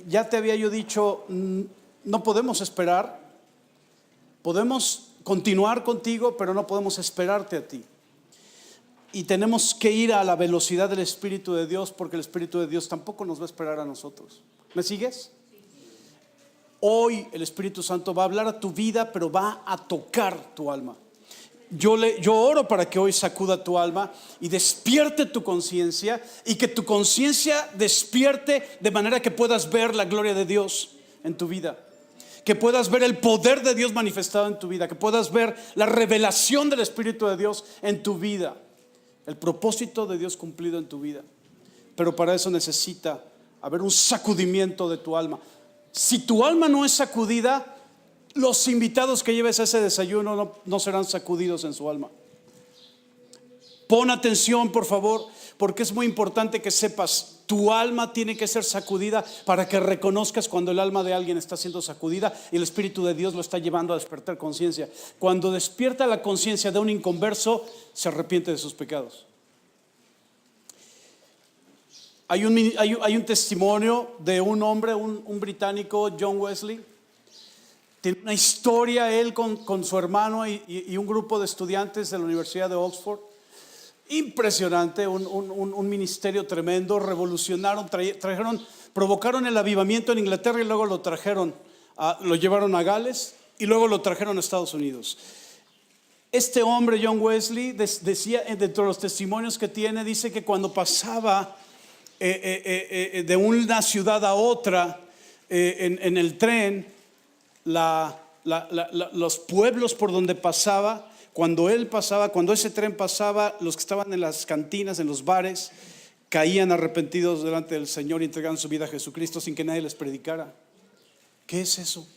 Ya te había yo dicho, no podemos esperar. Podemos continuar contigo, pero no podemos esperarte a ti. Y tenemos que ir a la velocidad del Espíritu de Dios, porque el Espíritu de Dios tampoco nos va a esperar a nosotros. ¿Me sigues? Hoy el Espíritu Santo va a hablar a tu vida, pero va a tocar tu alma. Yo oro para que hoy sacuda tu alma y despierte tu conciencia, y que tu conciencia despierte de manera que puedas ver la gloria de Dios en tu vida, que puedas ver el poder de Dios manifestado en tu vida, que puedas ver la revelación del Espíritu de Dios en tu vida, el propósito de Dios cumplido en tu vida. Pero para eso necesita haber un sacudimiento de tu alma. Si tu alma no es sacudida, los invitados que lleves a ese desayuno no serán sacudidos en su alma. Pon atención, por favor, porque es muy importante que sepas, tu alma tiene que ser sacudida para que reconozcas cuando el alma de alguien está siendo sacudida y el Espíritu de Dios lo está llevando a despertar conciencia. Cuando despierta la conciencia de un inconverso, se arrepiente de sus pecados. Hay un testimonio de un hombre, un británico, John Wesley. Tiene una historia él con su hermano y un grupo de estudiantes de la Universidad de Oxford. Impresionante, un ministerio tremendo. Revolucionaron, provocaron el avivamiento en Inglaterra, y luego lo llevaron a Gales, y luego lo trajeron a Estados Unidos. Este hombre, John Wesley, decía, dentro de los testimonios que tiene, dice que cuando pasaba de una ciudad a otra en el tren, los pueblos por donde pasaba, cuando ese tren pasaba, los que estaban en las cantinas, en los bares, caían arrepentidos delante del Señor y entregaban su vida a Jesucristo sin que nadie les predicara. ¿Qué es eso?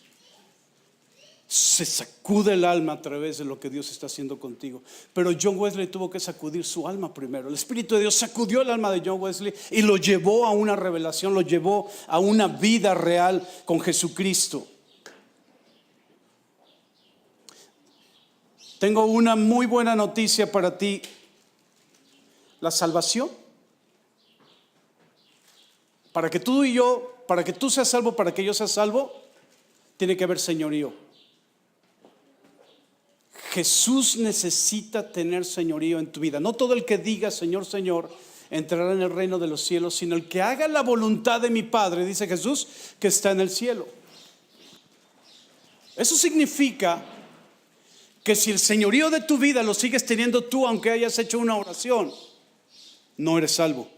Se sacude el alma a través de lo que Dios está haciendo contigo. Pero John Wesley tuvo que sacudir su alma primero. El Espíritu de Dios sacudió el alma de John Wesley y lo llevó a una revelación, lo llevó a una vida real con Jesucristo. Tengo una muy buena noticia para ti. La salvación, para que tú seas salvo, para que yo sea salvo, tiene que haber señorío. Jesús necesita tener señorío en tu vida. No todo el que diga Señor, Señor entrará en el reino de los cielos, sino el que haga la voluntad de mi Padre, dice Jesús, que está en el cielo. Eso significa que si el señorío de tu vida lo sigues teniendo tú, aunque hayas hecho una oración, no eres salvo.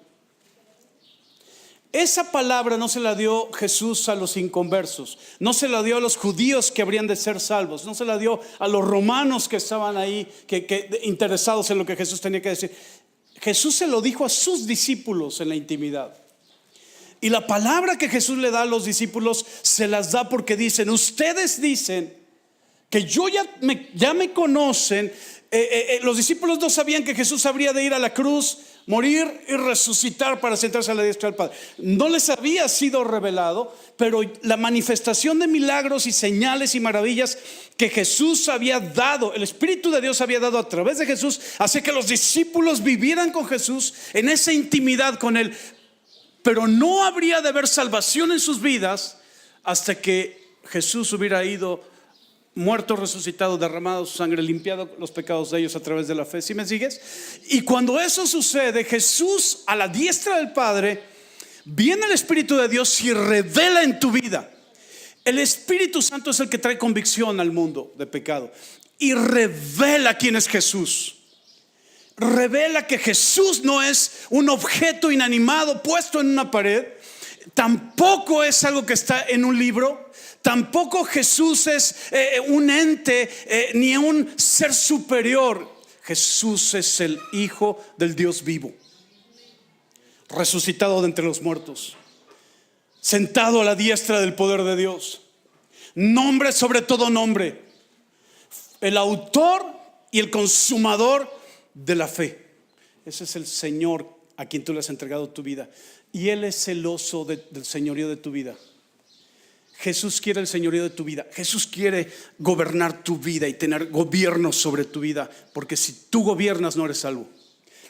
Esa palabra no se la dio Jesús a los inconversos, no se la dio a los judíos que habrían de ser salvos, no se la dio a los romanos que estaban ahí que interesados en lo que Jesús tenía que decir. Jesús se lo dijo a sus discípulos en la intimidad. Y la palabra que Jesús le da a los discípulos se las da porque dicen: ustedes dicen que ya me conocen. Los discípulos no sabían que Jesús habría de ir a la cruz, morir y resucitar para sentarse a la diestra del Padre. No les había sido revelado, pero la manifestación de milagros y señales y maravillas que Jesús había dado, el Espíritu de Dios había dado a través de Jesús, hace que los discípulos vivieran con Jesús en esa intimidad con Él. Pero no habría de haber salvación en sus vidas hasta que Jesús hubiera ido, muerto, resucitado, derramado su sangre, limpiado los pecados de ellos a través de la fe. ¿Sí me sigues? Y cuando eso sucede, Jesús a la diestra del Padre, viene el Espíritu de Dios y revela en tu vida. El Espíritu Santo es el que trae convicción al mundo de pecado y revela quién es Jesús. Revela que Jesús no es un objeto inanimado puesto en una pared, tampoco es algo que está en un libro. Tampoco Jesús es un ente ni un ser superior. Jesús es el Hijo del Dios vivo, resucitado de entre los muertos, sentado a la diestra del poder de Dios, nombre sobre todo nombre, el autor y el consumador de la fe. Ese es el Señor a quien tú le has entregado tu vida, y Él es celoso del señorío de tu vida. Jesús quiere el señorío de tu vida. Jesús quiere gobernar tu vida y tener gobierno sobre tu vida, porque si tú gobiernas no eres salvo.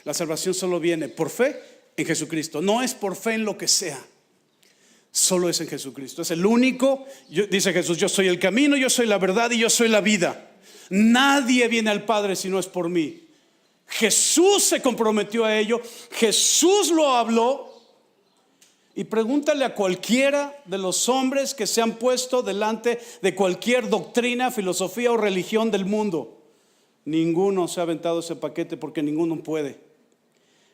La salvación solo viene por fe en Jesucristo. No es por fe en lo que sea. solo es en Jesucristo. Es el único. Dice Jesús: yo soy el camino, yo soy la verdad y yo soy la vida. Nadie viene al Padre si no es por mí. Jesús se comprometió a ello. Jesús lo habló. Y pregúntale a cualquiera de los hombres que se han puesto delante de cualquier doctrina, filosofía o religión del mundo. Ninguno se ha aventado ese paquete, porque ninguno puede.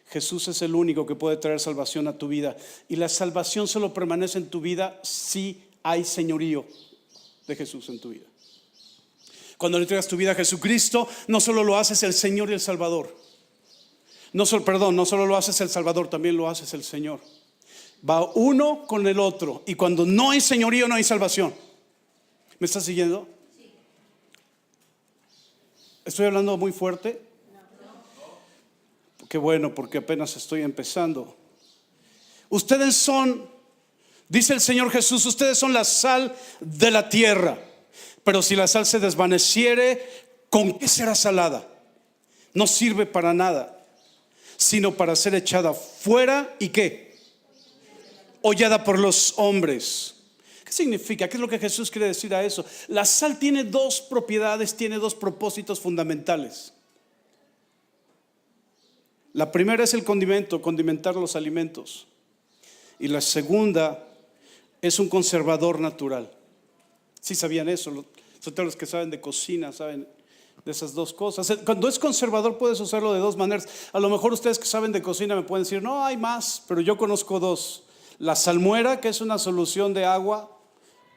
Jesús es el único que puede traer salvación a tu vida. Y la salvación solo permanece en tu vida si hay señorío de Jesús en tu vida. Cuando le entregas tu vida a Jesucristo, no solo lo haces el Señor y el Salvador. No solo lo haces el Salvador, también lo haces el Señor. Va uno con el otro. Y cuando no hay señorío, no hay salvación. ¿Me estás siguiendo? Sí. ¿Estoy hablando muy fuerte? No. Qué bueno, porque apenas estoy empezando. Ustedes son, dice el Señor Jesús, ustedes son la sal de la tierra. Pero si la sal se desvaneciere, ¿con qué será salada? No sirve para nada, sino para ser echada fuera. ¿Y qué? Hollada por los hombres. ¿Qué significa? ¿Qué es lo que Jesús quiere decir a eso? La sal tiene dos propiedades, tiene dos propósitos fundamentales. La primera es el condimento, condimentar los alimentos. Y la segunda es un conservador natural. ¿Sí sabían eso? Todos los que saben de cocina saben de esas dos cosas. Cuando es conservador puedes usarlo de dos maneras. A lo mejor ustedes que saben de cocina me pueden decir: no, hay más, pero yo conozco dos. La salmuera, que es una solución de agua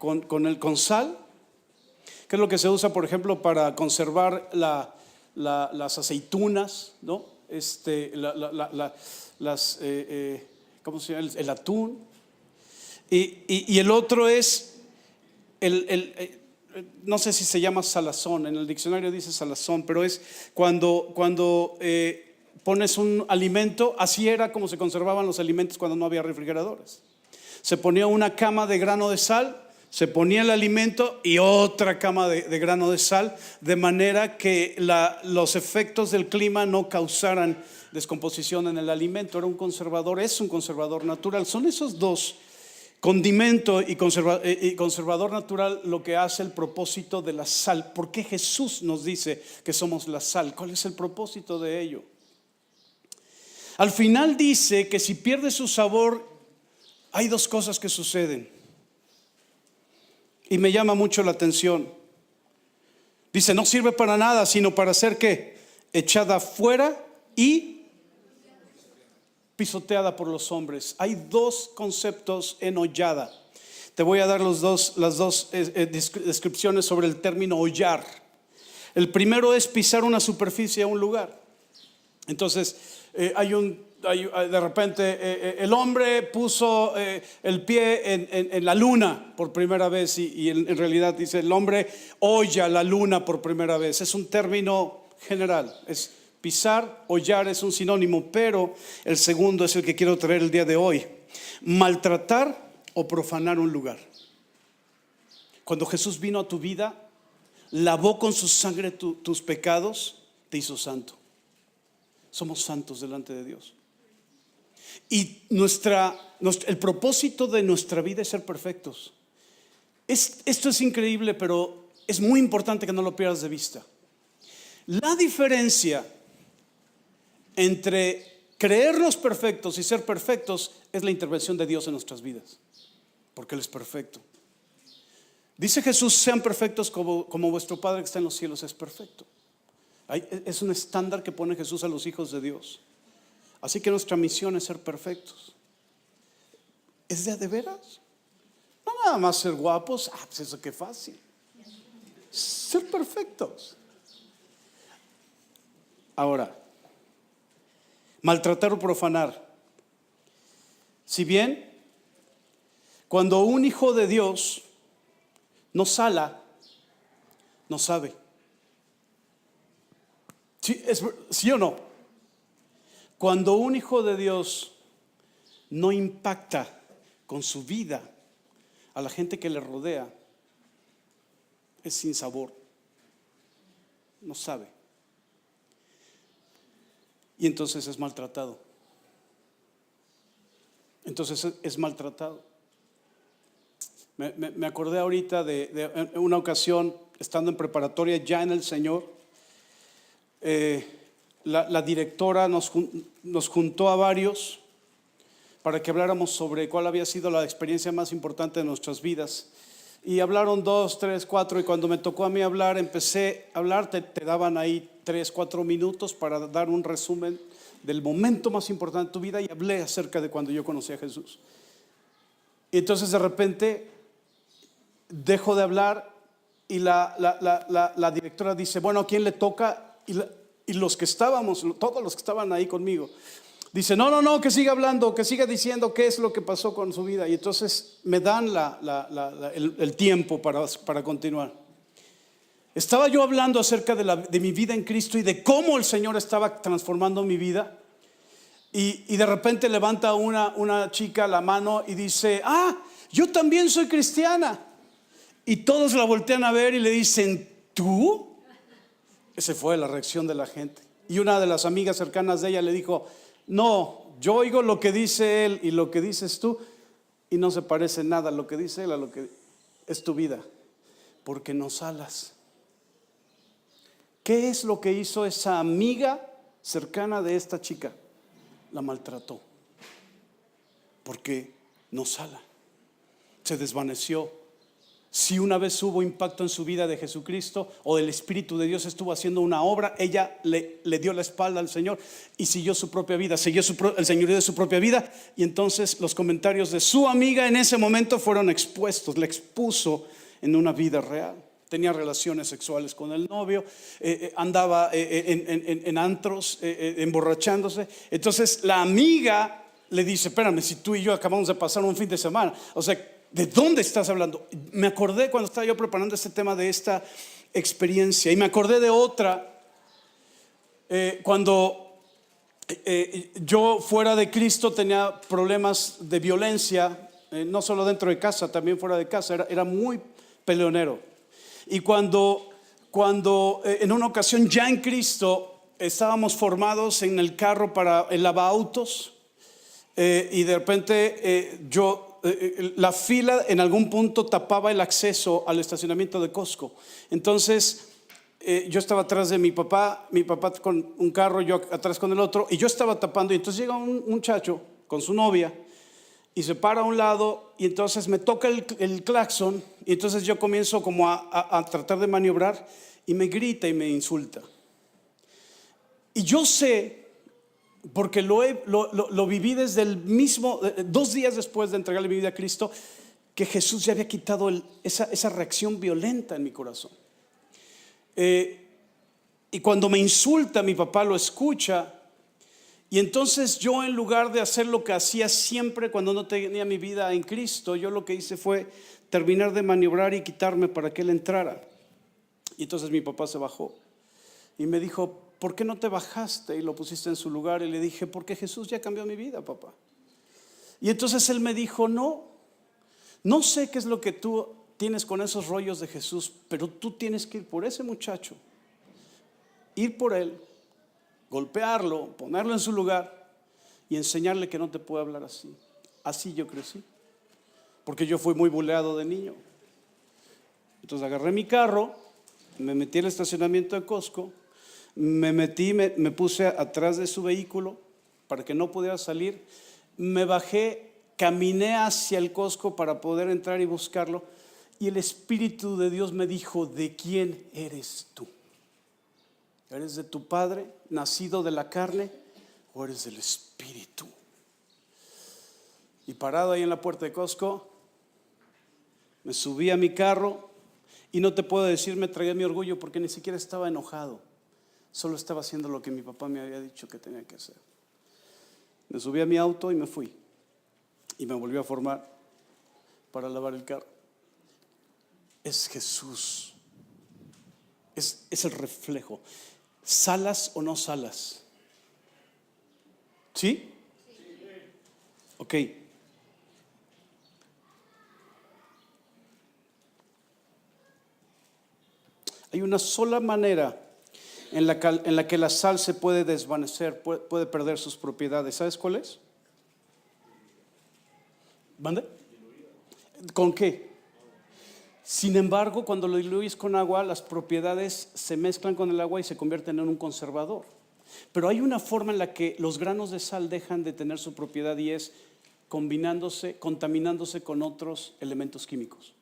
con sal, que es lo que se usa, por ejemplo, para conservar las aceitunas, ¿no? ¿Cómo se llama? El atún. Y el otro es no sé si se llama salazón, en el diccionario dice salazón, pero es cuando pones un alimento. Así era como se conservaban los alimentos cuando no había refrigeradores. Se ponía una cama de grano de sal, se ponía el alimento y otra cama de grano de sal, de manera que los efectos del clima no causaran descomposición en el alimento. Era un conservador, es un conservador natural. Son esos dos, condimento y conservador natural, lo que hace el propósito de la sal. ¿Por qué Jesús nos dice que somos la sal? ¿Cuál es el propósito de ello? Al final dice que si pierde su sabor, hay dos cosas que suceden. Y me llama mucho la atención. Dice: no sirve para nada, sino para ser ¿qué? Echada fuera y pisoteada por los hombres. Hay dos conceptos en hollada. Te voy a dar las dos descripciones sobre el término hollar. El primero es pisar una superficie a un lugar. Entonces de repente el hombre puso el pie en la luna por primera vez, y en realidad dice: el hombre holla la luna por primera vez. Es un término general, es pisar. Hollar es un sinónimo, pero el segundo es el que quiero traer el día de hoy: maltratar o profanar un lugar. Cuando Jesús vino a tu vida, lavó con su sangre tus pecados, te hizo santo. Somos santos delante de Dios. Y el propósito de nuestra vida es ser perfectos. Esto es increíble, pero es muy importante que no lo pierdas de vista. La diferencia entre creernos perfectos y ser perfectos es la intervención de Dios en nuestras vidas, porque Él es perfecto. Dice Jesús: sean perfectos como vuestro Padre que está en los cielos es perfecto. Es un estándar que pone Jesús a los hijos de Dios. Así que nuestra misión es ser perfectos. ¿Es de veras? No nada más ser guapos. Pues eso qué fácil. Ser perfectos. Ahora, maltratar o profanar. Si bien, cuando un hijo de Dios no sala, no sabe. ¿Sí o no? Cuando un hijo de Dios no impacta con su vida a la gente que le rodea, es sin sabor, no sabe, y entonces es maltratado. Me acordé ahorita de una ocasión, estando en preparatoria ya en el Señor, la directora nos juntó a varios para que habláramos sobre cuál había sido la experiencia más importante de nuestras vidas. Y hablaron 2, 3, 4, y cuando me tocó a mí hablar, empecé a hablar, te daban ahí 3, 4 minutos para dar un resumen del momento más importante de tu vida, y hablé acerca de cuando yo conocí a Jesús. Y entonces de repente dejo de hablar y la directora dice, bueno, ¿a quién le toca? Y los que estábamos, todos los que estaban ahí conmigo, dice, no, que siga hablando, que siga diciendo qué es lo que pasó con su vida. Y entonces me dan el tiempo para continuar. Estaba yo hablando acerca de mi vida en Cristo y de cómo el Señor estaba transformando mi vida. Y de repente levanta una chica la mano y dice, yo también soy cristiana. Y todos la voltean a ver y le dicen, ¿tú? Esa fue la reacción de la gente. Y una de las amigas cercanas de ella le dijo, no, yo oigo lo que dice él y lo que dices tú, y no se parece nada lo que dice él a lo que es tu vida, porque no salas. ¿Qué es lo que hizo esa amiga cercana de esta chica? La maltrató, porque no sala, se desvaneció. Si una vez hubo impacto en su vida de Jesucristo o del Espíritu de Dios estuvo haciendo una obra, ella le dio la espalda al Señor y siguió su propia vida, siguió el señorío de su propia vida. Y entonces los comentarios de su amiga en ese momento fueron expuestos, le expuso en una vida real. Tenía relaciones sexuales con el novio, andaba en antros, emborrachándose. Entonces la amiga le dice, espérame, si tú y yo acabamos de pasar un fin de semana, o sea, ¿de dónde estás hablando? Me acordé cuando estaba yo preparando este tema de esta experiencia, y me acordé de otra cuando yo fuera de Cristo tenía problemas de violencia, no solo dentro de casa, también fuera de casa. Era muy peleonero. Y cuando en una ocasión ya en Cristo estábamos formados en el carro para el lavautos, y de repente la fila en algún punto tapaba el acceso al estacionamiento de Costco. Entonces yo estaba atrás de mi papá con un carro, yo atrás con el otro, y yo estaba tapando. Y entonces llega un muchacho con su novia y se para a un lado, y entonces me toca el claxon, y entonces yo comienzo como a tratar de maniobrar, y me grita y me insulta. Y yo sé, porque lo viví desde el mismo, 2 días después de entregarle mi vida a Cristo, que Jesús ya había quitado esa reacción violenta en mi corazón. Y cuando me insulta, mi papá lo escucha. Y entonces yo, en lugar de hacer lo que hacía siempre cuando no tenía mi vida en Cristo, yo lo que hice fue terminar de maniobrar y quitarme para que él entrara. Y entonces mi papá se bajó y me dijo, ¿por qué no te bajaste y lo pusiste en su lugar? Y le dije, porque Jesús ya cambió mi vida, papá. Y entonces él me dijo, no sé qué es lo que tú tienes con esos rollos de Jesús, pero tú tienes que ir por ese muchacho, ir por él, golpearlo, ponerlo en su lugar y enseñarle que no te puede hablar así. Así yo crecí, porque yo fui muy buleado de niño. Entonces agarré mi carro, me metí al estacionamiento de Costco, me puse atrás de su vehículo para que no pudiera salir, me bajé, caminé hacia el Costco para poder entrar y buscarlo, y el Espíritu de Dios me dijo, ¿de quién eres tú? ¿Eres de tu padre, nacido de la carne, o eres del Espíritu? Y parado ahí en la puerta de Costco, me subí a mi carro, y no te puedo decir, me traía mi orgullo, porque ni siquiera estaba enojado, solo estaba haciendo lo que mi papá me había dicho que tenía que hacer. Me subí a mi auto y me fui, y me volví a formar para lavar el carro. Es Jesús, es el reflejo. ¿Salas o no salas? ¿Sí? Ok. Hay una sola manera en la que la sal se puede desvanecer, puede perder sus propiedades. ¿Sabes cuál es? ¿Mande? ¿Con qué? Sin embargo, cuando lo diluyes con agua, las propiedades se mezclan con el agua y se convierten en un conservador. Pero hay una forma en la que los granos de sal dejan de tener su propiedad, y es contaminándose con otros elementos químicos.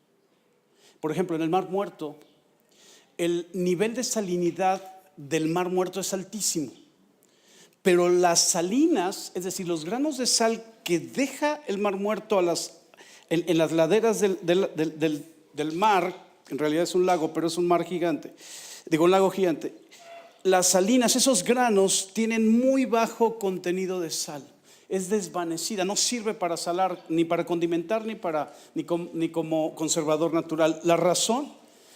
Por ejemplo, en el Mar Muerto, el nivel de salinidad del Mar Muerto es altísimo, pero las salinas, es decir, los granos de sal que deja el Mar Muerto en las laderas del mar, en realidad es un lago, pero es un mar gigante, un lago gigante. Las salinas, esos granos, tienen muy bajo contenido de sal. Es desvanecida, no sirve para salar, ni para condimentar, ni como conservador natural. La razón,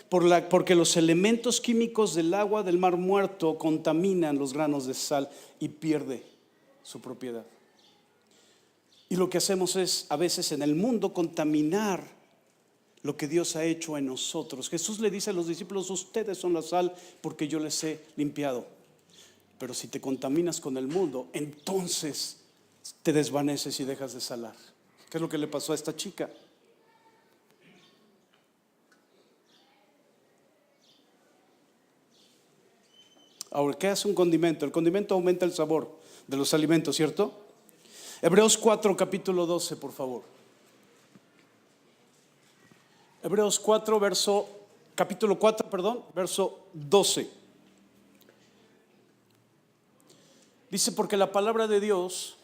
porque los elementos químicos del agua del Mar Muerto contaminan los granos de sal y pierde su propiedad. Y lo que hacemos es, a veces en el mundo, contaminar lo que Dios ha hecho en nosotros. Jesús le dice a los discípulos: ustedes son la sal porque yo les he limpiado. Pero si te contaminas con el mundo, entonces te desvaneces y dejas de salar. ¿Qué es lo que le pasó a esta chica? Ahora, ¿qué hace un condimento? El condimento aumenta el sabor de los alimentos, ¿cierto? Hebreos 4, capítulo 12, por favor. Hebreos 4, capítulo 4, verso 12. Dice: porque la palabra de Dios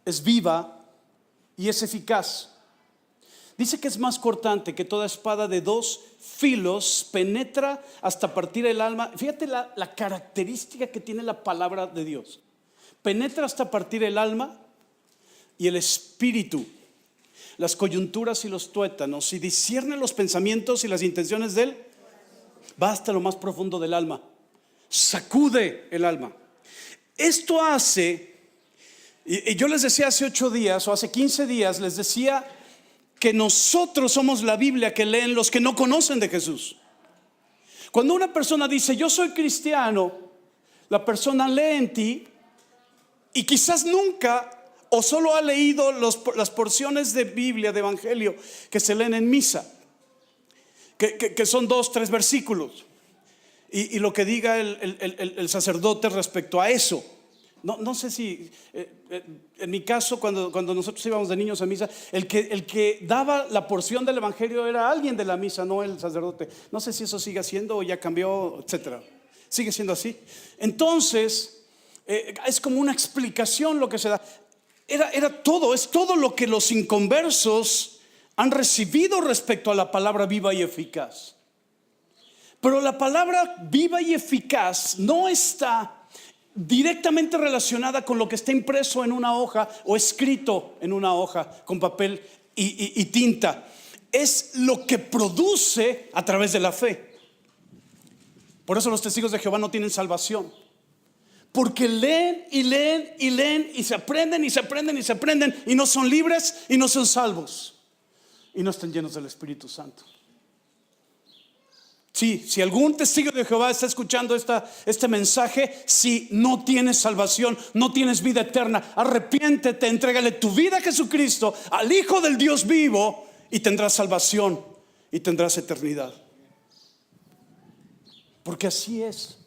es viva y es eficaz. Dice que es más cortante que toda espada de dos filos, penetra hasta partir el alma. Fíjate la característica que tiene la palabra de Dios. Penetra hasta partir el alma y el espíritu, las coyunturas y los tuétanos, y discierne los pensamientos y las intenciones de él. Va hasta lo más profundo del alma, sacude el alma. Esto hace, y yo les decía hace 8 días o hace 15 días, les decía que nosotros somos la Biblia que leen los que no conocen de Jesús. Cuando una persona dice: yo soy cristiano, la persona lee en ti y quizás nunca o solo ha leído las porciones de Biblia, de Evangelio que se leen en misa, que son 2, 3 versículos, y lo que diga el sacerdote respecto a eso. No sé si en mi caso, cuando nosotros íbamos de niños a misa, el que daba la porción del evangelio era alguien de la misa, no el sacerdote. No sé si eso sigue siendo o ya cambió, etcétera. Sigue siendo así. Entonces es como una explicación lo que se da. Es todo lo que los inconversos han recibido respecto a la palabra viva y eficaz. Pero la palabra viva y eficaz no está directamente relacionada con lo que está impreso en una hoja o escrito en una hoja con papel y tinta. Es lo que produce a través de la fe. Por eso los testigos de Jehová no tienen salvación, porque leen y leen y leen y se aprenden y se aprenden y se aprenden, y no son libres y no son salvos y no están llenos del Espíritu Santo. Sí, si algún testigo de Jehová está escuchando este mensaje, si no tienes salvación, no tienes vida eterna, arrepiéntete, entrégale tu vida a Jesucristo, al Hijo del Dios vivo, y tendrás salvación y tendrás eternidad. Porque así es.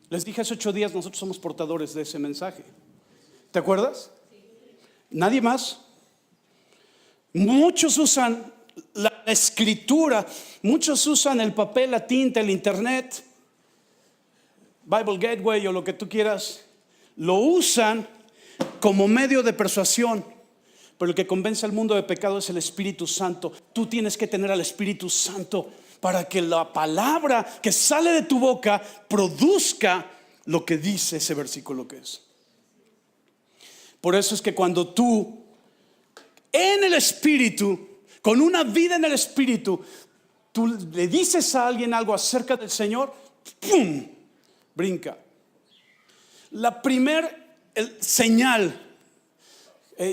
Les dije hace 8 días, nosotros somos portadores de ese mensaje. ¿Te acuerdas? Nadie más. Muchos usan la escritura, muchos usan el papel, la tinta, el internet, Bible Gateway o lo que tú quieras. Lo usan como medio de persuasión, pero el que convence al mundo de pecado es el Espíritu Santo. Tú tienes que tener al Espíritu Santo para que la palabra que sale de tu boca produzca lo que dice ese versículo que es. Por eso es que cuando tú en el Espíritu, con una vida en el Espíritu, tú le dices a alguien algo acerca del Señor, ¡pum!, brinca. La primer señal,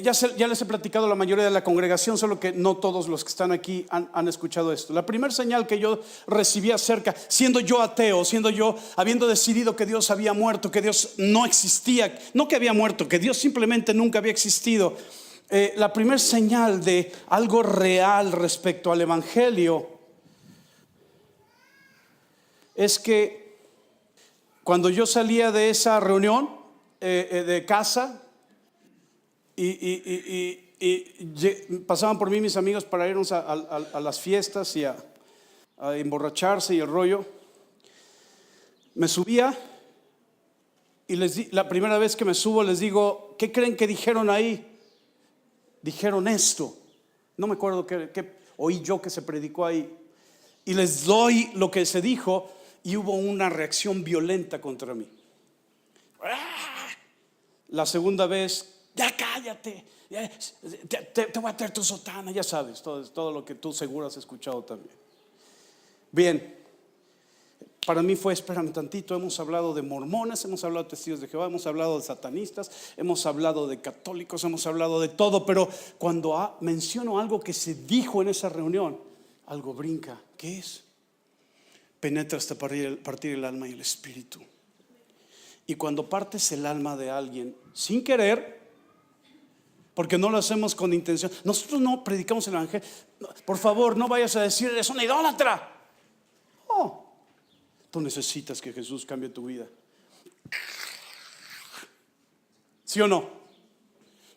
ya les he platicado a la mayoría de la congregación, solo que no todos los que están aquí han escuchado esto. La primera señal que yo recibí acerca, siendo yo ateo, siendo yo habiendo decidido que Dios había muerto, que Dios no existía, no que había muerto, que Dios simplemente nunca había existido, La primera señal de algo real respecto al evangelio es que cuando yo salía de esa reunión de casa y pasaban por mí mis amigos para irnos a las fiestas y a emborracharse y el rollo, me subía y la primera vez que me subo les digo: ¿qué creen que dijeron ahí? Dijeron esto. No me acuerdo qué oí yo que se predicó ahí. Y les doy lo que se dijo y hubo una reacción violenta contra mí. La segunda vez: ya cállate, te voy a traer tu sotana. Ya sabes, todo lo que tú seguro has escuchado también. Bien, para mí fue: espérame tantito, hemos hablado de mormones, hemos hablado de testigos de Jehová, hemos hablado de satanistas, hemos hablado de católicos, hemos hablado de todo, pero cuando menciono algo que se dijo en esa reunión, algo brinca. ¿Qué es? Penetra hasta partir el alma y el espíritu. Y cuando partes el alma de alguien sin querer, porque no lo hacemos con intención, nosotros no predicamos el evangelio. Por favor, no vayas a decir: eres una idólatra. Oh, tú necesitas que Jesús cambie tu vida. ¿Sí o no?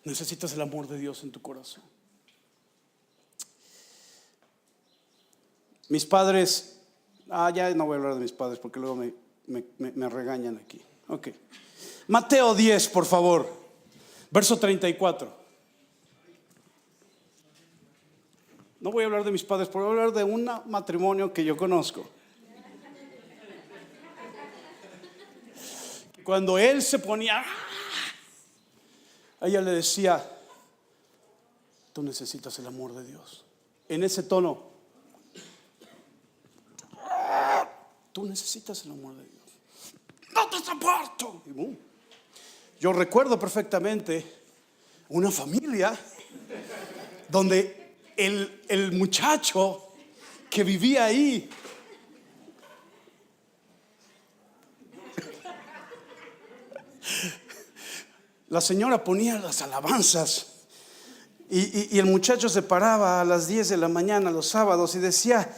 Necesitas el amor de Dios en tu corazón. Mis padres, ya no voy a hablar de mis padres porque luego me regañan aquí. Ok. Mateo 10, por favor, verso 34. No voy a hablar de mis padres, pero voy a hablar de un matrimonio que yo conozco. Cuando él se ponía, a ella le decía: tú necesitas el amor de Dios. En ese tono: tú necesitas el amor de Dios. No te soporto. Yo recuerdo perfectamente una familia donde el muchacho que vivía ahí la señora ponía las alabanzas y el muchacho se paraba a las 10 de la mañana los sábados y decía: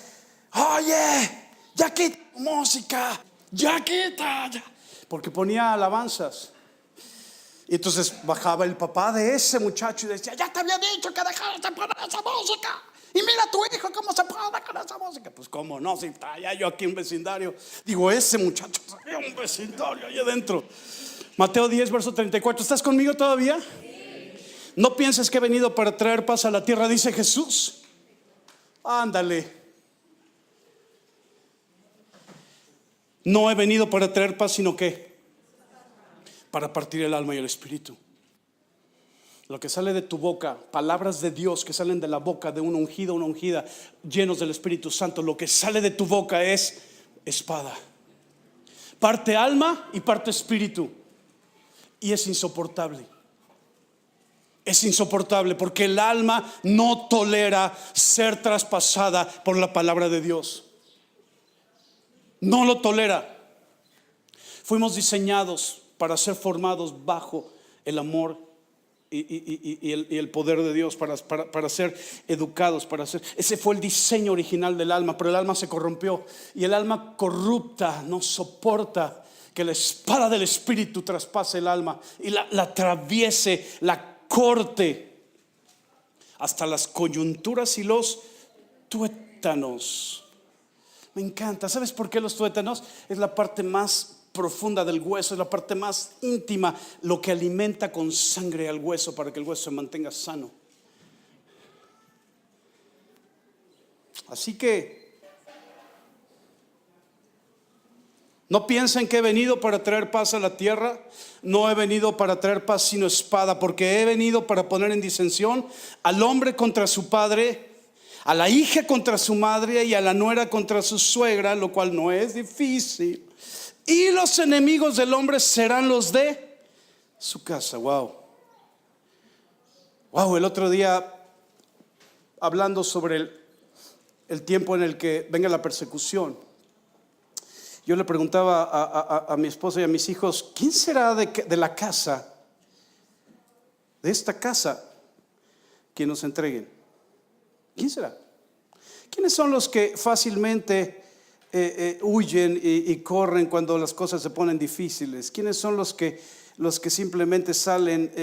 oye, ya quita música, ya quita, ya. Porque ponía alabanzas. Y entonces bajaba el papá de ese muchacho y decía: ya te había dicho que dejaras de poner esa música. Y mira a tu hijo cómo se pone con esa música. Pues cómo no, si está allá yo aquí en un vecindario. Digo, ese muchacho sabía un vecindario allá adentro. Mateo 10, verso 34. ¿Estás conmigo todavía? Sí. No pienses que he venido para traer paz a la tierra, dice Jesús. Ándale. No he venido para traer paz, sino que para partir el alma y el espíritu. Lo que sale de tu boca, palabras de Dios que salen de la boca de un ungido, una ungida, llenos del Espíritu Santo, lo que sale de tu boca es espada. Parte alma y parte espíritu. Y es insoportable. Es insoportable porque el alma no tolera ser traspasada por la palabra de Dios. No lo tolera. Fuimos diseñados para ser formados bajo el amor y el poder de Dios, para ser educados, ese fue el diseño original del alma. Pero el alma se corrompió y el alma corrupta no soporta que la espada del espíritu traspase el alma y la atraviese, la corte hasta las coyunturas y los tuétanos. Me encanta. ¿Sabes por qué los tuétanos? Es la parte más profunda del hueso, es la parte más íntima, lo que alimenta con sangre al hueso para que el hueso se mantenga sano. Así que no piensen que he venido para traer paz a la tierra. No he venido para traer paz sino espada, porque he venido para poner en disensión al hombre contra su padre, a la hija contra su madre y a la nuera contra su suegra, lo cual no es difícil. Y los enemigos del hombre serán los de su casa. Wow, el otro día, hablando sobre el tiempo en el que venga la persecución, yo le preguntaba a mi esposa y a mis hijos: ¿quién será de la casa, de esta casa, quien nos entreguen. ¿Quién será? ¿Quiénes son los que fácilmente huyen y corren cuando las cosas se ponen difíciles? ¿Quiénes son los que simplemente salen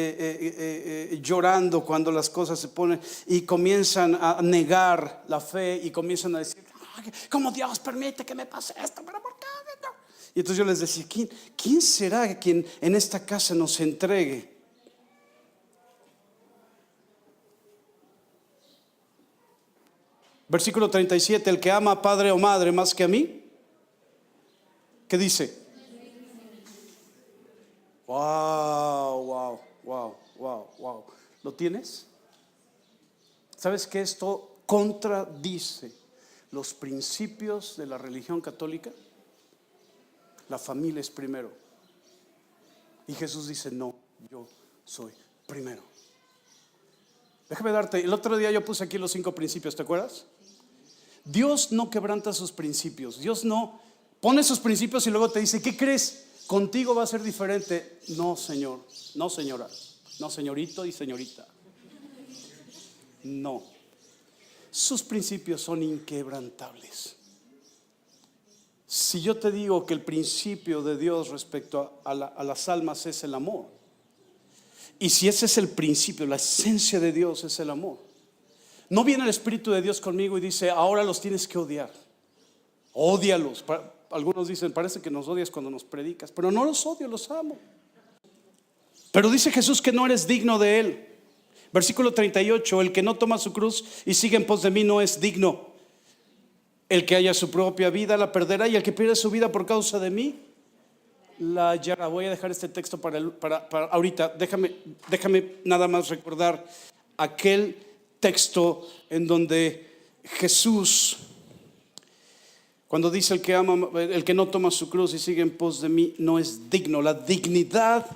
llorando cuando las cosas se ponen y comienzan a negar la fe y comienzan a decir, ¿cómo Dios permite que me pase esto? ¿Pero por qué? Y entonces yo les decía, ¿quién será quien en esta casa nos entregue? Versículo 37, el que ama a padre o madre más que a mí, ¿qué dice? Wow. ¿Lo tienes? ¿Sabes que esto contradice los principios de la religión católica? La familia es primero. Y Jesús dice, no, yo soy primero. Déjame darte, el otro día yo puse aquí los 5 principios, ¿te acuerdas? Dios no quebranta sus principios. Dios no pone sus principios y luego te dice, ¿qué crees? Contigo va a ser diferente. No, señor, no, señora, no, señorito y señorita. No. Sus principios son inquebrantables. Si yo te digo que el principio de Dios respecto a las almas es el amor, y si ese es el principio, la esencia de Dios es el amor, no viene el Espíritu de Dios conmigo y dice, ahora los tienes que odiar. Ódialos. Algunos dicen, parece que nos odias cuando nos predicas, pero no los odio, los amo. Pero dice Jesús que no eres digno de Él. Versículo 38, el que no toma su cruz y sigue en pos de mí no es digno. El que haya su propia vida la perderá, y el que pierde su vida por causa de mí la hallará. Voy a dejar este texto para ahorita. Déjame nada más recordar aquel texto en donde Jesús, cuando dice el que no toma su cruz y sigue en pos de mí no es digno. La dignidad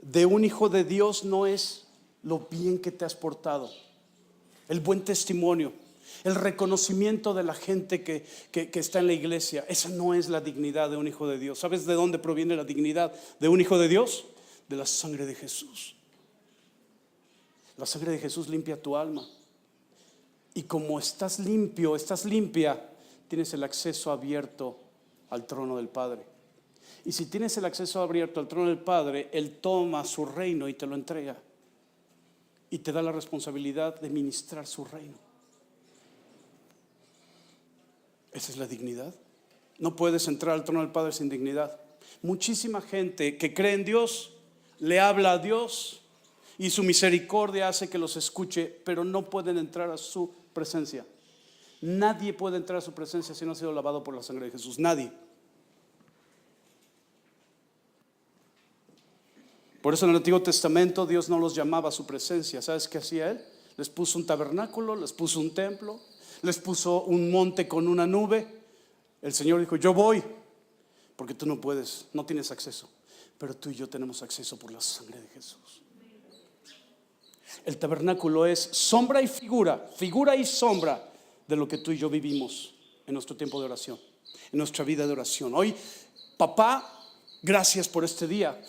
de un hijo de Dios no es lo bien que te has portado, el buen testimonio, el reconocimiento de la gente que está en la iglesia. Esa no es la dignidad de un hijo de Dios. ¿Sabes de dónde proviene la dignidad de un hijo de Dios? De la sangre de Jesús. La sangre de Jesús limpia tu alma. Y como estás limpio, estás limpia, tienes el acceso abierto al trono del Padre. Y si tienes el acceso abierto al trono del Padre, Él toma su reino y te lo entrega. Y te da la responsabilidad de ministrar su reino. Esa es la dignidad. No puedes entrar al trono del Padre sin dignidad. Muchísima gente que cree en Dios le habla a Dios y su misericordia hace que los escuche, pero no pueden entrar a su presencia. Nadie puede entrar a su presencia si no ha sido lavado por la sangre de Jesús. Nadie. Por eso en el Antiguo Testamento Dios no los llamaba a su presencia. ¿Sabes qué hacía Él? Les puso un tabernáculo, les puso un templo, les puso un monte con una nube. El Señor dijo, yo voy, porque tú no puedes, no tienes acceso, pero tú y yo tenemos acceso por la sangre de Jesús. El tabernáculo es sombra y figura y sombra de lo que tú y yo vivimos en nuestro tiempo de oración, en nuestra vida de oración. Hoy, papá, gracias por este día.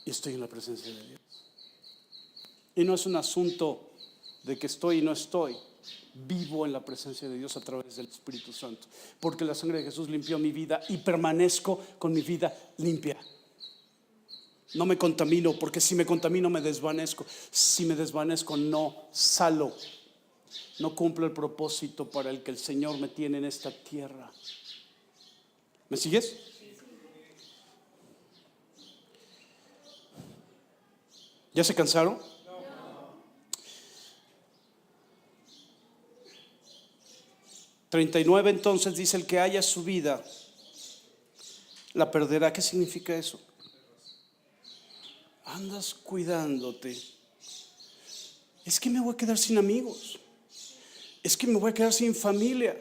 Y estoy en la presencia de Dios. Y no es un asunto de que estoy y no estoy. Vivo en la presencia de Dios a través del Espíritu Santo, porque la sangre de Jesús limpió mi vida y permanezco con mi vida limpia. No me contamino, porque si me contamino me desvanezco. Si me desvanezco no salo. No cumplo el propósito para el que el Señor me tiene en esta tierra. ¿Me sigues? ¿Ya se cansaron? No. 39 entonces dice, el que haya su vida la perderá. ¿Qué significa eso? Andas cuidándote. Es que me voy a quedar sin amigos. Es que me voy a quedar sin familia.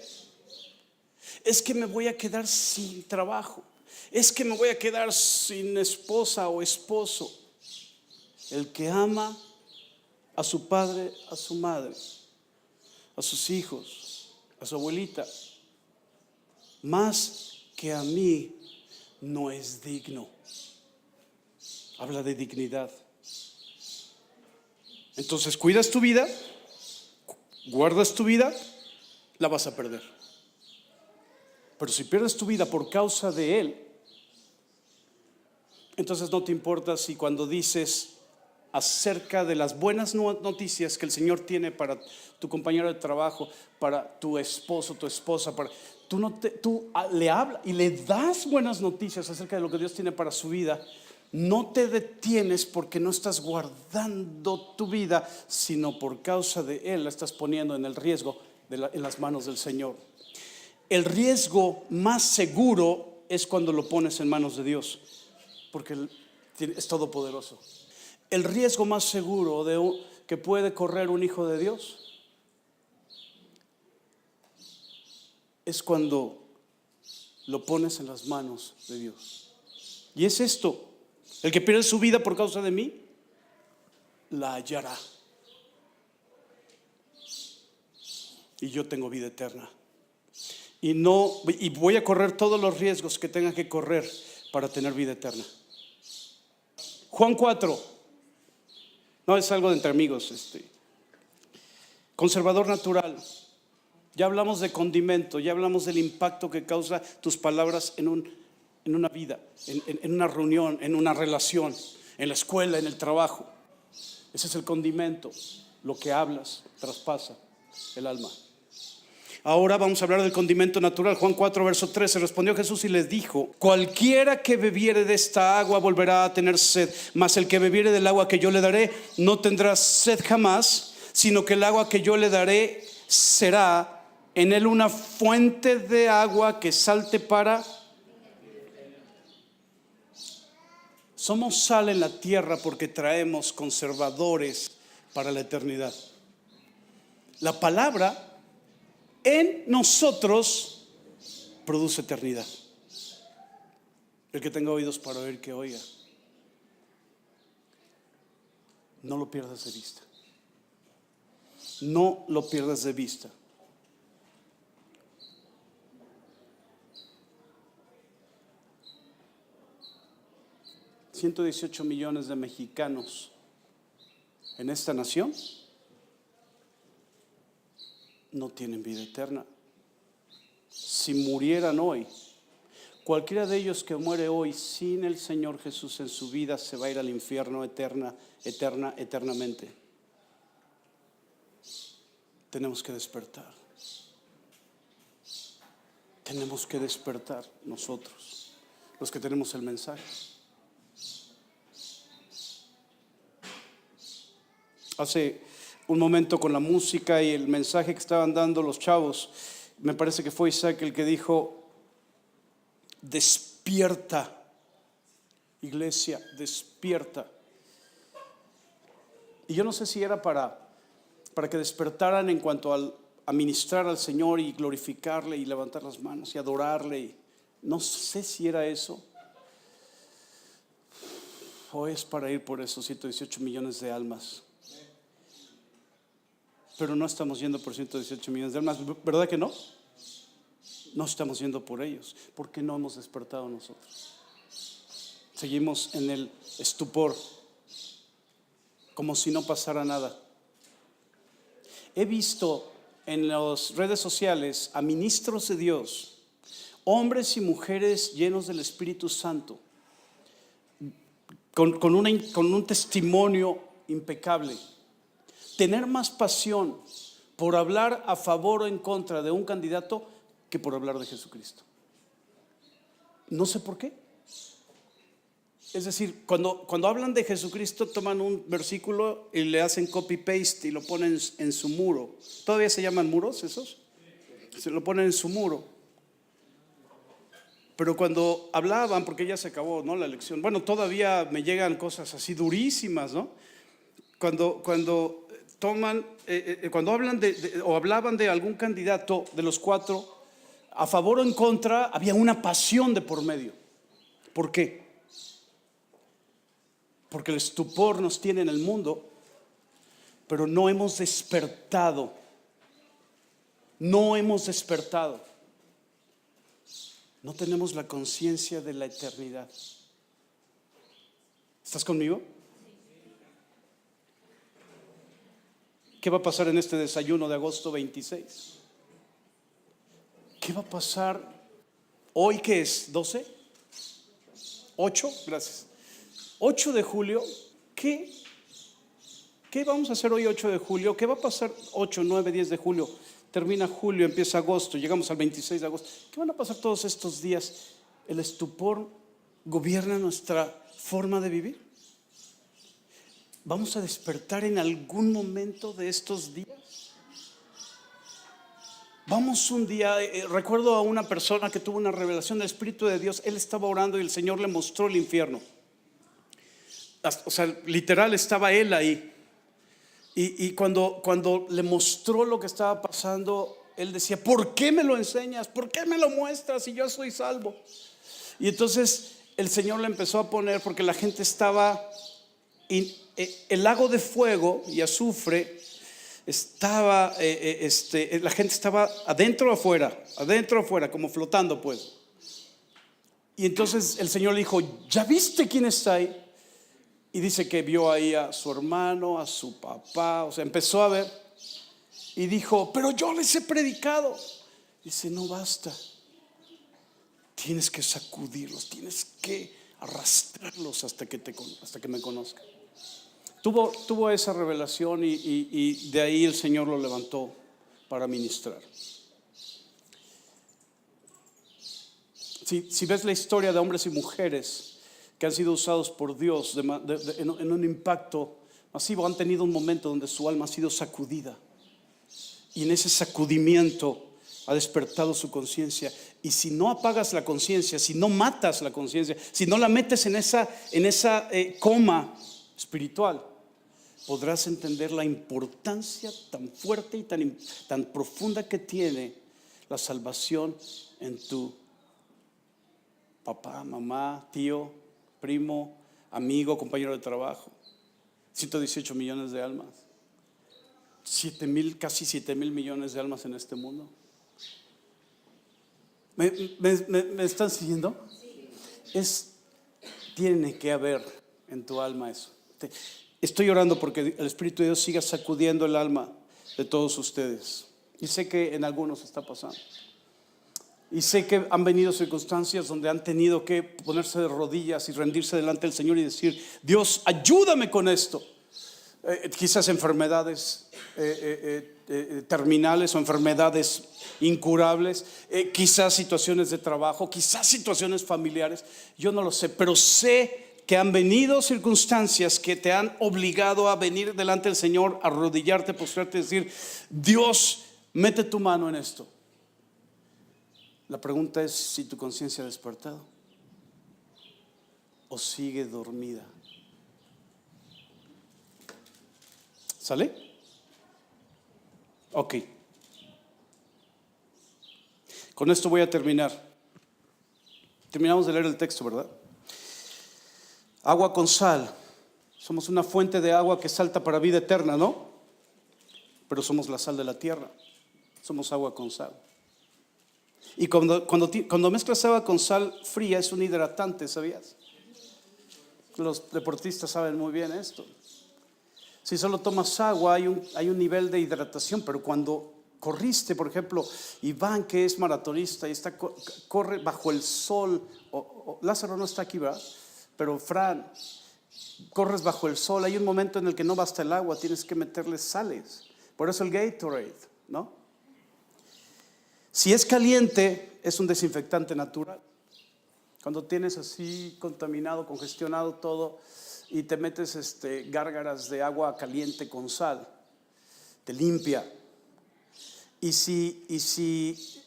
Es que me voy a quedar sin trabajo. Es que me voy a quedar sin esposa o esposo. El que ama a su padre, a su madre, a sus hijos, a su abuelita, más que a mí, no es digno. Habla de dignidad. Entonces, ¿cuidas tu vida? guardas tu vida, la vas a perder. Pero si pierdes tu vida por causa de Él, entonces no te importa si cuando dices acerca de las buenas noticias que el Señor tiene para tu compañero de trabajo, para tu esposo, tu esposa, tú le hablas y le das buenas noticias acerca de lo que Dios tiene para su vida. No te detienes porque no estás guardando tu vida, sino por causa de Él la estás poniendo en el riesgo en las manos del Señor. El riesgo más seguro es cuando lo pones en manos de Dios, porque Él es todopoderoso. El riesgo más seguro que puede correr un hijo de Dios es cuando lo pones en las manos de Dios. Y es esto: el que pierde su vida por causa de mí, la hallará. Y yo tengo vida eterna. Y voy a correr todos los riesgos que tenga que correr para tener vida eterna. Juan 4. No, es algo de entre amigos. Conservador natural. Ya hablamos de condimento, ya hablamos del impacto que causa tus palabras en una vida, en una reunión, en una relación, en la escuela, en el trabajo. Ese es el condimento. Lo que hablas traspasa el alma. Ahora vamos a hablar del condimento natural. Juan 4, verso 13. Respondió Jesús y les dijo: cualquiera que bebiere de esta agua volverá a tener sed, mas el que bebiere del agua que yo le daré no tendrá sed jamás, sino que el agua que yo le daré será en él una fuente de agua que salte para. Somos sal en la tierra porque traemos conservadores para la eternidad. La palabra en nosotros produce eternidad. El que tenga oídos para oír, que oiga. No lo pierdas de vista. No lo pierdas de vista. $118 millones de mexicanos en esta nación no tienen vida eterna. Si murieran hoy, cualquiera de ellos que muere hoy sin el Señor Jesús en su vida se va a ir al infierno eternamente. Tenemos que despertar. Tenemos que despertar nosotros, los que tenemos el mensaje. Hace un momento, con la música y el mensaje que estaban dando los chavos, me parece que fue Isaac el que dijo: despierta, iglesia, despierta. Y yo no sé si era para que despertaran en cuanto a ministrar al Señor y glorificarle y levantar las manos y adorarle. No sé si era eso, o es para ir por esos 118 millones de almas. Pero no estamos yendo por 118 millones de almas, ¿verdad que no? No estamos yendo por ellos, porque no hemos despertado nosotros. Seguimos en el estupor, como si no pasara nada. He visto en las redes sociales a ministros de Dios, hombres y mujeres llenos del Espíritu Santo, con un testimonio impecable, tener más pasión por hablar a favor o en contra de un candidato que por hablar de Jesucristo. No sé por qué. Es decir, cuando hablan de Jesucristo, toman un versículo y le hacen copy-paste y lo ponen en su muro. ¿Todavía se llaman muros esos? Se lo ponen en su muro. Pero cuando hablaban, porque ya se acabó, ¿no?, la lección. Bueno, todavía me llegan cosas así durísimas, ¿no? Cuando hablan o hablaban de algún candidato de los cuatro, a favor o en contra, había una pasión de por medio. ¿Por qué? Porque el estupor nos tiene en el mundo, pero no hemos despertado. No hemos despertado. No tenemos la conciencia de la eternidad. ¿Estás conmigo? ¿Qué va a pasar en este desayuno de agosto 26? ¿Qué va a pasar hoy? ¿Qué es? ¿12? ¿8? Gracias. 8 de julio. ¿Qué vamos a hacer hoy 8 de julio? ¿Qué va a pasar 8, 9, 10 de julio? Termina julio, empieza agosto, llegamos al 26 de agosto. ¿Qué van a pasar todos estos días? ¿El estupor gobierna nuestra forma de vivir? ¿Vamos a despertar en algún momento de estos días? Vamos un día, recuerdo a una persona que tuvo una revelación del Espíritu de Dios. Él estaba orando y el Señor le mostró el infierno. O sea, literal estaba él ahí. Y cuando le mostró lo que estaba pasando, él decía: ¿por qué me lo enseñas? ¿Por qué me lo muestras si yo soy salvo? Y entonces el Señor le empezó a poner, porque la gente estaba, el lago de fuego y azufre estaba, la gente estaba adentro o afuera, como flotando pues. Y entonces el Señor le dijo: ¿ya viste quién está ahí? Y dice que vio ahí a su hermano, a su papá, o sea, empezó a ver y dijo: pero yo les he predicado. Dice: no basta, tienes que sacudirlos, tienes que arrastrarlos hasta que me conozcan. Tuvo esa revelación y de ahí el Señor lo levantó para ministrar. Si ves la historia de hombres y mujeres que han sido usados por Dios en un impacto masivo, han tenido un momento donde su alma ha sido sacudida, y en ese sacudimiento ha despertado su conciencia. Y si no apagas la conciencia, si no matas la conciencia, si no la metes en esa coma espiritual, podrás entender la importancia tan fuerte y tan profunda que tiene la salvación en tu papá, mamá, tío, primo, amigo, compañero de trabajo. 118 millones de almas, casi 7,000 millones de almas en este mundo. ¿Me están siguiendo? Tiene que haber en tu alma eso. Estoy orando porque el Espíritu de Dios siga sacudiendo el alma de todos ustedes. Y sé que en algunos está pasando. Y sé que han venido circunstancias donde han tenido que ponerse de rodillas y rendirse delante del Señor y decir: Dios, ayúdame con esto. Quizás enfermedades terminales o enfermedades incurables, quizás situaciones de trabajo, quizás situaciones familiares. Yo no lo sé, pero sé que han venido circunstancias que te han obligado a venir delante del Señor, a arrodillarte, postrarte y decir: Dios, mete tu mano en esto. La pregunta es si tu conciencia ha despertado o sigue dormida. ¿Sale? Ok. Con esto voy a terminar. Terminamos de leer el texto, ¿verdad? Agua con sal. Somos una fuente de agua que salta para vida eterna, ¿no? Pero somos la sal de la tierra. Somos agua con sal. Y cuando mezclas agua con sal fría, es un hidratante, ¿sabías? Los deportistas saben muy bien esto. Si solo tomas agua, hay un nivel de hidratación, pero cuando corriste, por ejemplo, Iván, que es maratonista y corre bajo el sol, Lázaro no está aquí, ¿verdad? Pero Fran, corres bajo el sol, hay un momento en el que no basta el agua, tienes que meterle sales. Por eso el Gatorade, ¿no? Si es caliente, es un desinfectante natural. Cuando tienes así contaminado, congestionado todo, y te metes gárgaras de agua caliente con sal, te limpia. Y si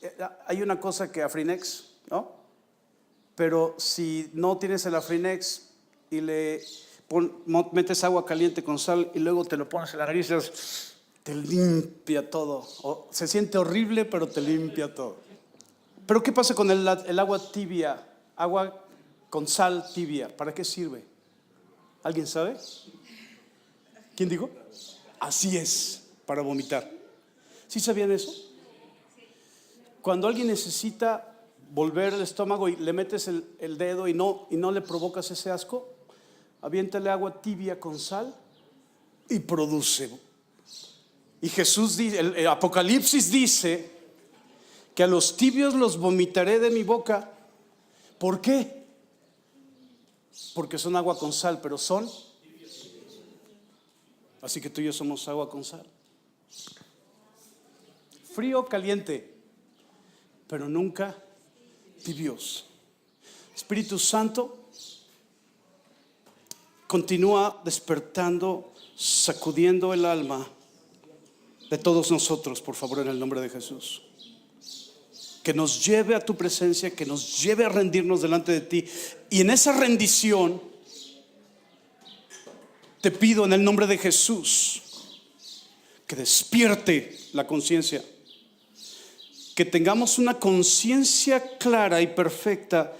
hay una cosa que Afrinex, ¿no? Pero si no tienes el Afrinex y metes agua caliente con sal y luego te lo pones en la nariz, te limpia todo. Se siente horrible, pero te limpia todo. Pero ¿qué pasa con el agua tibia? Agua con sal tibia, ¿para qué sirve? ¿Alguien sabe? ¿Quién dijo? Así es, para vomitar. ¿Sí sabían eso? Cuando alguien necesita volver el estómago y le metes el dedo y no le provocas ese asco, aviéntale agua tibia con sal y produce Y Jesús dice, el Apocalipsis dice que a los tibios los vomitaré de mi boca. ¿Por qué? Porque son agua con sal, pero son. Así que tú y yo somos agua con sal. Frío o caliente, pero nunca tibios. Espíritu Santo, continúa despertando, sacudiendo el alma de todos nosotros, por favor, en el nombre de Jesús. Que nos lleve a tu presencia, que nos lleve a rendirnos delante de ti. Y en esa rendición te pido en el nombre de Jesús que despierte la conciencia, que tengamos una conciencia clara y perfecta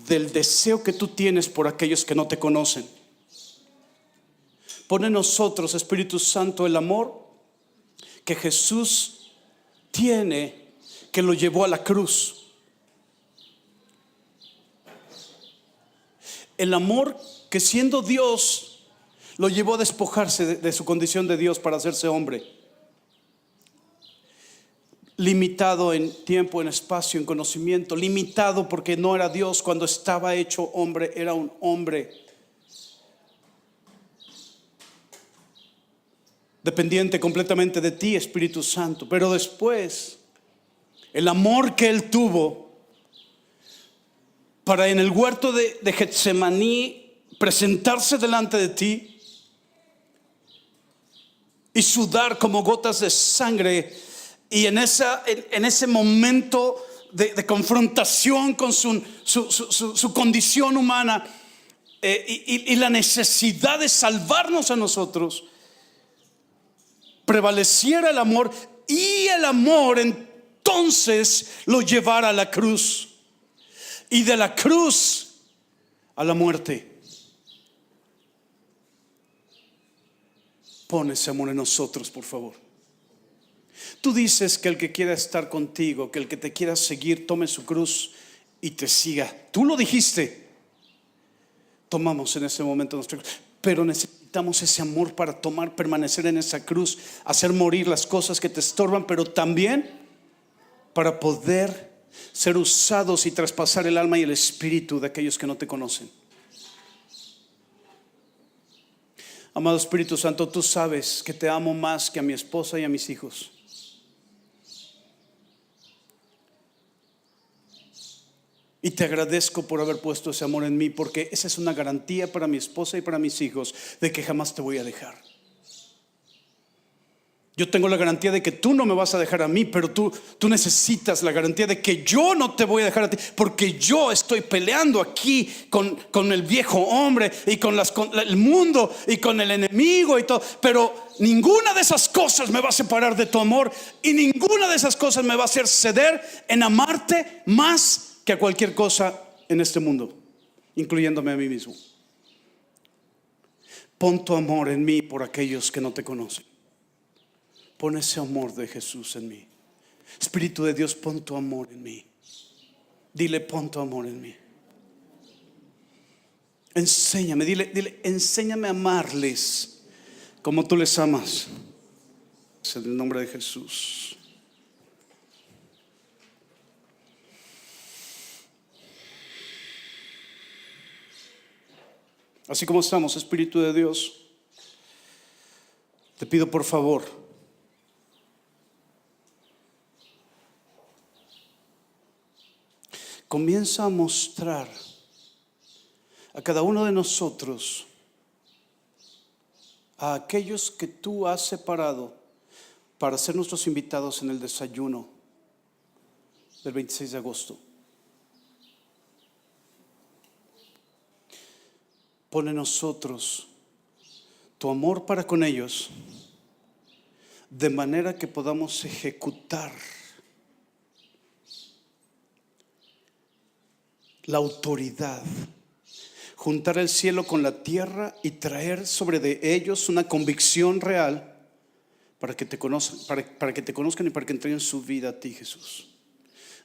del deseo que tú tienes por aquellos que no te conocen. Pon en nosotros, Espíritu Santo, el amor que Jesús tiene, que lo llevó a la cruz. El amor que, siendo Dios, lo llevó a despojarse de su condición de Dios para hacerse hombre. Limitado en tiempo, en espacio, en conocimiento. Limitado porque no era Dios cuando estaba hecho hombre, era un hombre. Dependiente completamente de ti, Espíritu Santo. Pero después, el amor que Él tuvo para en el huerto de Getsemaní presentarse delante de ti y sudar como gotas de sangre, y en ese momento de confrontación con su condición humana, y la necesidad de salvarnos a nosotros, prevaleciera el amor, y el amor entonces lo llevara a la cruz, y de la cruz a la muerte. Pon ese amor en nosotros, por favor. Tú dices que el que quiera estar contigo, que el que te quiera seguir, tome su cruz y te siga. Tú lo dijiste. Tomamos en ese momento nuestra cruz, pero necesitamos ese amor para permanecer en esa cruz, hacer morir las cosas que te estorban, pero también para poder ser usados y traspasar el alma y el espíritu de aquellos que no te conocen. Amado Espíritu Santo, tú sabes que te amo más que a mi esposa y a mis hijos. Y te agradezco por haber puesto ese amor en mí, porque esa es una garantía para mi esposa y para mis hijos de que jamás te voy a dejar. Yo tengo la garantía de que tú no me vas a dejar a mí, pero tú necesitas la garantía de que yo no te voy a dejar a ti, porque yo estoy peleando aquí con el viejo hombre y con el mundo y con el enemigo y todo, pero ninguna de esas cosas me va a separar de tu amor, y ninguna de esas cosas me va a hacer ceder en amarte más que a cualquier cosa en este mundo, incluyéndome a mí mismo. Pon tu amor en mí por aquellos que no te conocen. Pon ese amor de Jesús en mí. Espíritu de Dios, pon tu amor en mí. Dile, pon tu amor en mí. Enséñame, dile, enséñame a amarles como tú les amas. En el nombre de Jesús. Así como estamos, Espíritu de Dios, te pido por favor, comienza a mostrar a cada uno de nosotros a aquellos que tú has separado para ser nuestros invitados en el desayuno del 26 de agosto. Pon en nosotros tu amor para con ellos, de manera que podamos ejecutar la autoridad, juntar el cielo con la tierra y traer sobre de ellos una convicción real para que te conozcan, para que te conozcan y para que entreguen su vida a ti, Jesús.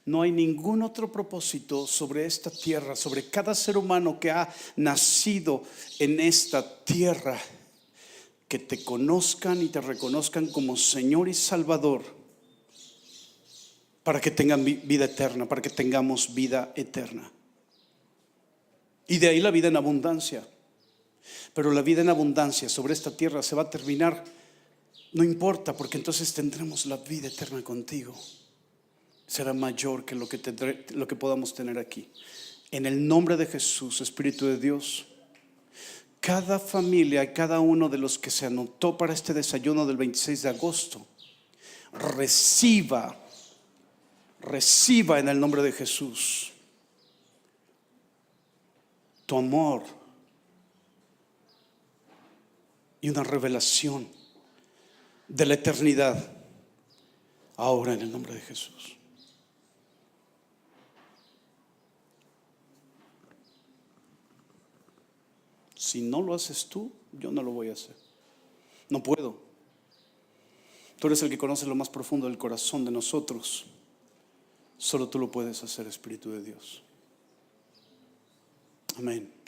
No hay ningún otro propósito sobre esta tierra, sobre cada ser humano que ha nacido en esta tierra, que te conozcan y te reconozcan como Señor y Salvador, para que tengan vida eterna, para que tengamos vida eterna. Y de ahí la vida en abundancia. Pero la vida en abundancia sobre esta tierra se va a terminar, no importa, porque entonces tendremos la vida eterna contigo. Será mayor que lo que podamos tener aquí. En el nombre de Jesús, Espíritu de Dios, cada familia, cada uno de los que se anotó para este desayuno del 26 de agosto, reciba en el nombre de Jesús tu amor y una revelación de la eternidad ahora en el nombre de Jesús. Si no lo haces tú, yo no lo voy a hacer. No puedo. Tú eres el que conoce lo más profundo del corazón de nosotros. Solo tú lo puedes hacer, Espíritu de Dios. Amén.